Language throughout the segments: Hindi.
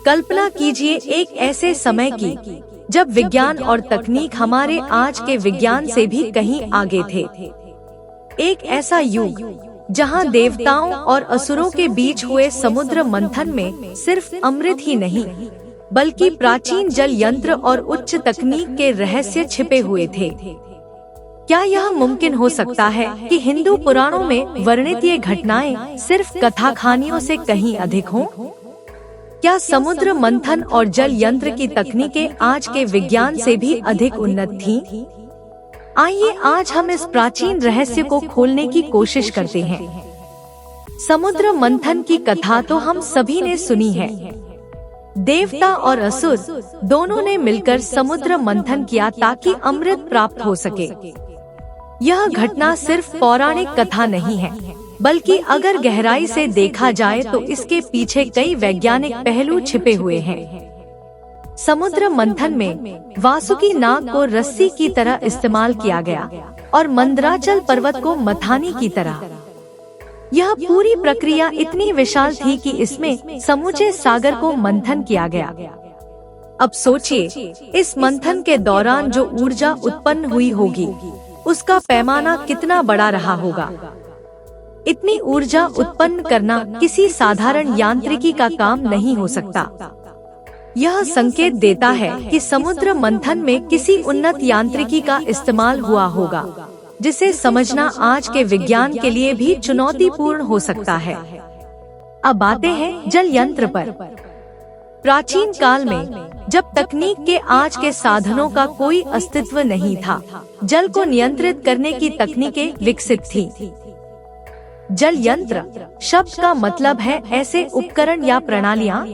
कल्पना कीजिए एक ऐसे समय की जब विज्ञान और तकनीक हमारे आज के विज्ञान से भी कहीं आगे थे। एक ऐसा युग जहां देवताओं और असुरों के बीच हुए समुद्र मंथन में सिर्फ अमृत ही नहीं बल्कि प्राचीन जल यंत्र और उच्च तकनीक के रहस्य छिपे हुए थे। क्या यह मुमकिन हो सकता है कि हिंदू पुराणों में वर्णित ये घटनाएं सिर्फ कथा कहानियों से कहीं अधिक हों? क्या समुद्र मंथन और जल यंत्र की तकनीकें आज के विज्ञान से भी अधिक उन्नत थीं? आइए आज हम इस प्राचीन रहस्य को खोलने की कोशिश करते हैं। समुद्र मंथन की कथा तो हम सभी ने सुनी है। देवता और असुर दोनों ने मिलकर समुद्र मंथन किया ताकि अमृत प्राप्त हो सके। यह घटना सिर्फ पौराणिक कथा नहीं है, बल्कि अगर गहराई से देखा जाए तो इसके पीछे कई वैज्ञानिक पहलू छिपे हुए हैं। समुद्र मंथन में वासुकी नाग को रस्सी की तरह इस्तेमाल किया गया और मंदराचल पर्वत को मथानी की तरह। यह पूरी प्रक्रिया इतनी विशाल थी कि इसमें समूचे सागर को मंथन किया गया। अब सोचिए, इस मंथन के दौरान जो ऊर्जा उत्पन्न हुई होगी उसका पैमाना कितना बड़ा रहा होगा। इतनी ऊर्जा उत्पन्न करना किसी साधारण यांत्रिकी का काम नहीं हो सकता। यह संकेत देता है कि समुद्र मंथन में किसी उन्नत यांत्रिकी का इस्तेमाल हुआ होगा, जिसे समझना आज के विज्ञान के लिए भी चुनौतीपूर्ण हो सकता है। अब आते हैं जल यंत्र पर। प्राचीन काल में जब तकनीक के आज के साधनों का कोई अस्तित्व नहीं था, जल को नियंत्रित करने की तकनीकें विकसित थी। जल यंत्र शब्द का मतलब है ऐसे उपकरण या प्रणालियां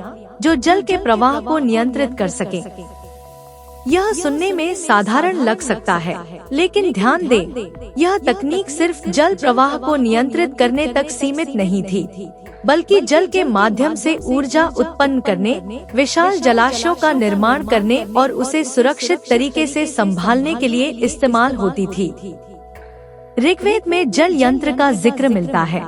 जो जल के प्रवाह को नियंत्रित कर सके। यह सुनने में साधारण लग सकता है, लेकिन ध्यान दें, यह तकनीक सिर्फ जल प्रवाह को नियंत्रित करने तक सीमित नहीं थी, बल्कि जल के माध्यम से ऊर्जा उत्पन्न करने, विशाल जलाशयों का निर्माण करने और उसे सुरक्षित तरीके से संभालने के लिए इस्तेमाल होती थी। ऋग्वेद में जल यंत्र का जिक्र मिलता है।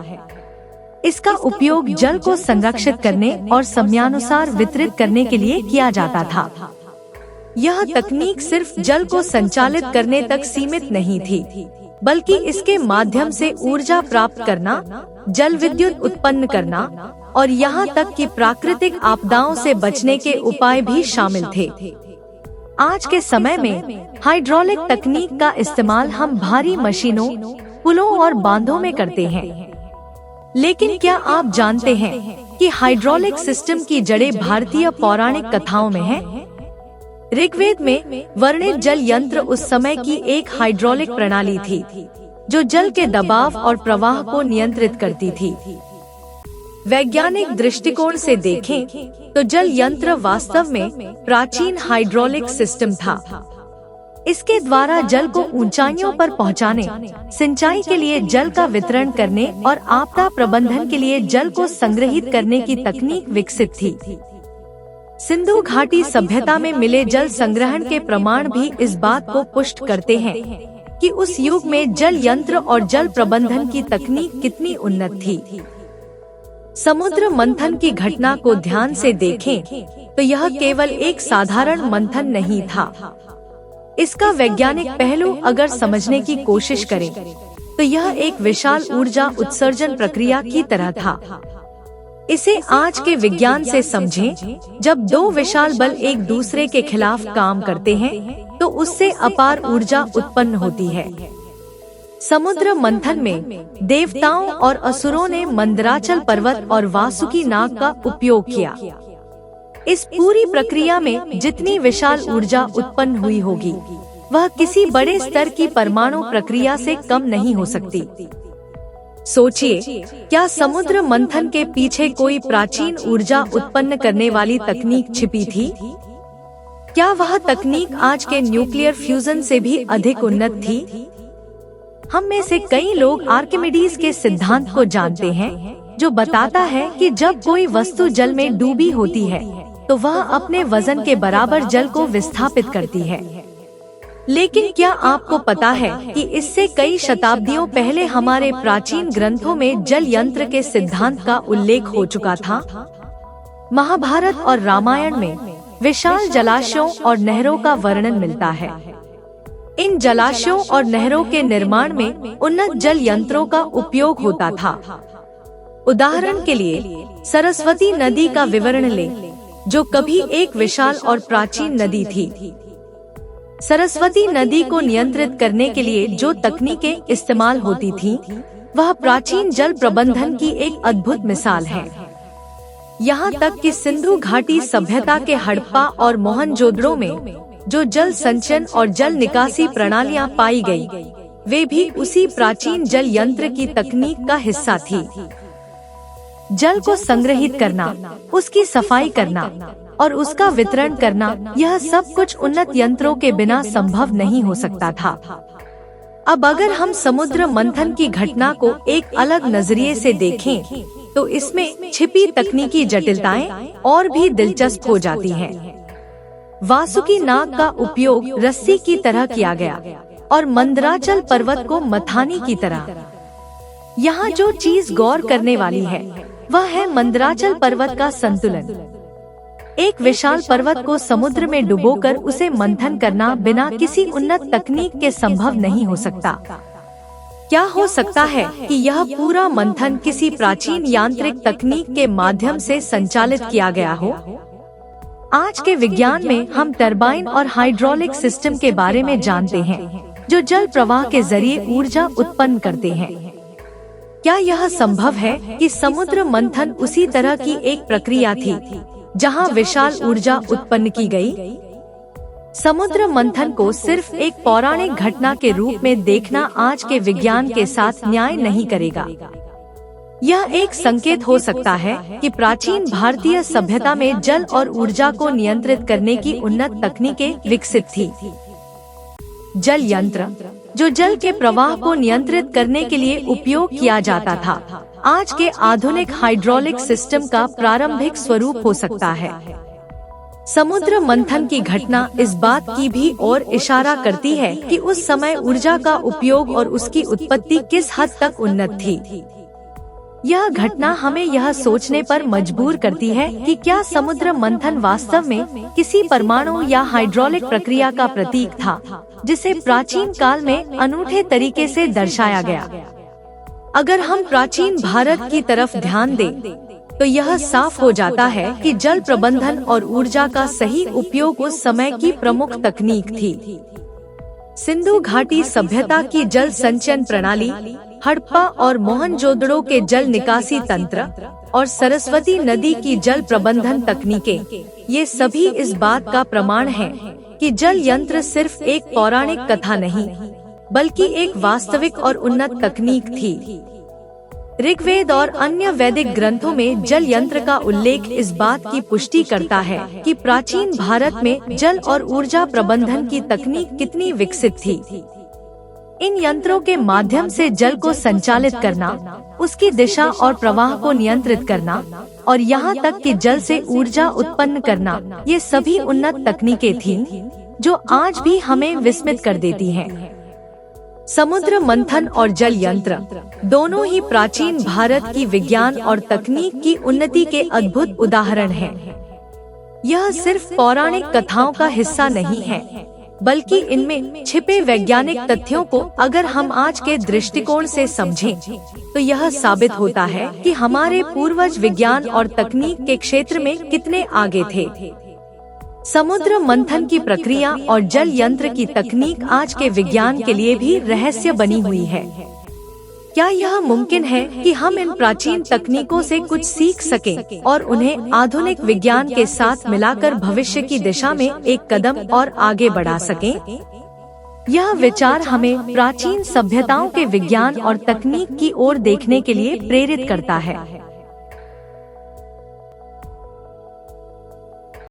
इसका उपयोग जल को संरक्षित करने और समयानुसार वितरित करने के लिए किया जाता था। यह तकनीक सिर्फ जल को संचालित करने तक सीमित नहीं थी, बल्कि इसके माध्यम से ऊर्जा प्राप्त करना, जल विद्युत उत्पन्न करना और यहाँ तक कि प्राकृतिक आपदाओं से बचने के उपाय भी शामिल थे। आज के समय में हाइड्रोलिक तकनीक का इस्तेमाल हम भारी मशीनों, पुलों और बांधों में करते हैं। लेकिन क्या आप जानते हैं कि हाइड्रोलिक सिस्टम की जड़ें भारतीय पौराणिक कथाओं में हैं? ऋग्वेद में वर्णित जल यंत्र उस समय की एक हाइड्रोलिक प्रणाली थी जो जल के दबाव और प्रवाह को नियंत्रित करती थी। वैज्ञानिक दृष्टिकोण से देखें तो जल यंत्र वास्तव में प्राचीन हाइड्रोलिक सिस्टम था। इसके द्वारा जल को ऊंचाइयों पर पहुंचाने, सिंचाई के लिए जल का वितरण करने और आपदा प्रबंधन के लिए जल को संग्रहित करने की तकनीक विकसित थी। सिंधु घाटी सभ्यता में मिले जल संग्रहण के प्रमाण भी इस बात को पुष्ट करते हैं कि उस युग में जल यंत्र और जल प्रबंधन की तकनीक कितनी उन्नत थी। समुद्र मंथन की घटना को ध्यान से देखें तो यह केवल एक साधारण मंथन नहीं था। इसका वैज्ञानिक पहलू अगर समझने की कोशिश करें तो यह एक विशाल ऊर्जा उत्सर्जन प्रक्रिया की तरह था। इसे आज के विज्ञान से समझें, जब दो विशाल बल एक दूसरे के खिलाफ काम करते हैं तो उससे अपार ऊर्जा उत्पन्न होती है। समुद्र मंथन में देवताओं और असुरों ने मंदराचल पर्वत और वासुकी नाग का उपयोग किया। इस पूरी प्रक्रिया में जितनी विशाल ऊर्जा उत्पन्न हुई होगी, वह किसी बड़े स्तर की परमाणु प्रक्रिया से कम नहीं हो सकती। सोचिए, क्या समुद्र मंथन के पीछे कोई प्राचीन ऊर्जा उत्पन्न करने वाली तकनीक छिपी थी? क्या वह तकनीक आज के न्यूक्लियर फ्यूजन से भी अधिक उन्नत थी? हम में से कई लोग आर्किमिडीज के सिद्धांत को जानते हैं, जो बताता है कि जब कोई वस्तु जल में डूबी होती है तो वह अपने वजन के बराबर जल को विस्थापित करती है। लेकिन क्या आपको पता है कि इससे कई शताब्दियों पहले हमारे प्राचीन ग्रंथों में जल यंत्र के सिद्धांत का उल्लेख हो चुका था? महाभारत और रामायण में विशाल जलाशयों और नहरों का वर्णन मिलता है। इन जलाशयों और नहरों के निर्माण में उन्नत जल यंत्रों का उपयोग होता था। उदाहरण के लिए सरस्वती नदी का विवरण लें, जो कभी एक विशाल और प्राचीन नदी थी। सरस्वती नदी को नियंत्रित करने के लिए जो तकनीकें इस्तेमाल होती थीं, वह प्राचीन जल प्रबंधन की एक अद्भुत मिसाल है। यहाँ तक कि सिंधु घाटी सभ्यता के हड़प्पा और मोहनजोदड़ो में जो जल संचयन और जल निकासी प्रणालियाँ पाई गई, वे भी उसी प्राचीन जल यंत्र की तकनीक का हिस्सा थी। जल को संग्रहित करना, उसकी सफाई करना और उसका वितरण करना, यह सब कुछ उन्नत यंत्रों के बिना संभव नहीं हो सकता था। अब अगर हम समुद्र मंथन की घटना को एक अलग नजरिए से देखें, तो इसमें छिपी तकनीकी जटिलताएं और भी दिलचस्प हो जाती हैं। वासुकी नाग का उपयोग रस्सी की तरह किया गया और मंदराचल पर्वत को मथानी की तरह। यहाँ जो चीज गौर करने वाली है, वह है मंदराचल पर्वत का संतुलन। एक विशाल पर्वत को समुद्र में डुबोकर उसे मंथन करना बिना किसी उन्नत तकनीक के संभव नहीं हो सकता। क्या हो सकता है कि यह पूरा मंथन किसी प्राचीन यांत्रिक तकनीक के माध्यम से संचालित किया गया हो? आज के विज्ञान में हम टरबाइन और हाइड्रोलिक सिस्टम के बारे में जानते हैं, जो जल प्रवाह के जरिए ऊर्जा उत्पन्न करते हैं। क्या यह संभव है कि समुद्र मंथन उसी तरह की एक प्रक्रिया थी, जहां विशाल ऊर्जा उत्पन्न की गई? समुद्र मंथन को सिर्फ एक पौराणिक घटना के रूप में देखना आज के विज्ञान के साथ न्याय नहीं करेगा। यह एक संकेत हो सकता है कि प्राचीन भारतीय सभ्यता में जल और ऊर्जा को नियंत्रित करने की उन्नत तकनीकें विकसित थी। जल यंत्र, जो जल के प्रवाह को नियंत्रित करने के लिए उपयोग किया जाता था, आज के आधुनिक हाइड्रोलिक सिस्टम का प्रारंभिक स्वरूप हो सकता है। समुद्र मंथन की घटना इस बात की भी ओर इशारा करती है कि उस समय ऊर्जा का उपयोग और उसकी उत्पत्ति किस हद तक उन्नत थी। यह घटना हमें यह सोचने पर मजबूर करती है कि क्या समुद्र मंथन वास्तव में किसी परमाणु या हाइड्रोलिक प्रक्रिया का प्रतीक था, जिसे प्राचीन काल में अनूठे तरीके से दर्शाया गया। अगर हम प्राचीन भारत की तरफ ध्यान दें, तो यह साफ हो जाता है कि जल प्रबंधन और ऊर्जा का सही उपयोग उस समय की प्रमुख तकनीक थी। सिंधु घाटी सभ्यता की जल संचयन प्रणाली, हड़प्पा और मोहनजोदड़ो के जल निकासी तंत्र और सरस्वती नदी की जल प्रबंधन तकनीकें, ये सभी इस बात का प्रमाण हैं कि जल यंत्र सिर्फ एक पौराणिक कथा नहीं, बल्कि एक वास्तविक और उन्नत तकनीक थी। ऋग्वेद और अन्य वैदिक ग्रंथों में जल यंत्र का उल्लेख इस बात की पुष्टि करता है कि प्राचीन भारत में जल और ऊर्जा प्रबंधन की तकनीक कितनी विकसित थी। इन यंत्रों के माध्यम से जल को संचालित करना, उसकी दिशा और प्रवाह को नियंत्रित करना और यहाँ तक कि जल से ऊर्जा उत्पन्न करना, ये सभी उन्नत तकनीकें थीं, जो आज भी हमें विस्मित कर देती हैं। समुद्र मंथन और जल यंत्र दोनों ही प्राचीन भारत की विज्ञान और तकनीक की उन्नति के अद्भुत उदाहरण हैं। यह सिर्फ पौराणिक कथाओं का हिस्सा नहीं है, बल्कि इनमें छिपे वैज्ञानिक तथ्यों को अगर हम आज के दृष्टिकोण से समझें, तो यह साबित होता है कि हमारे पूर्वज विज्ञान और तकनीक के क्षेत्र में कितने आगे थे। समुद्र मंथन की प्रक्रिया और जल यंत्र की तकनीक आज के विज्ञान के लिए भी रहस्य बनी हुई है। क्या यह मुमकिन है कि हम इन प्राचीन तकनीकों से कुछ सीख सकें और उन्हें आधुनिक विज्ञान के साथ मिलाकर भविष्य की दिशा में एक कदम और आगे बढ़ा सकें? यह विचार हमें प्राचीन सभ्यताओं के विज्ञान और तकनीक की ओर देखने के लिए प्रेरित करता है।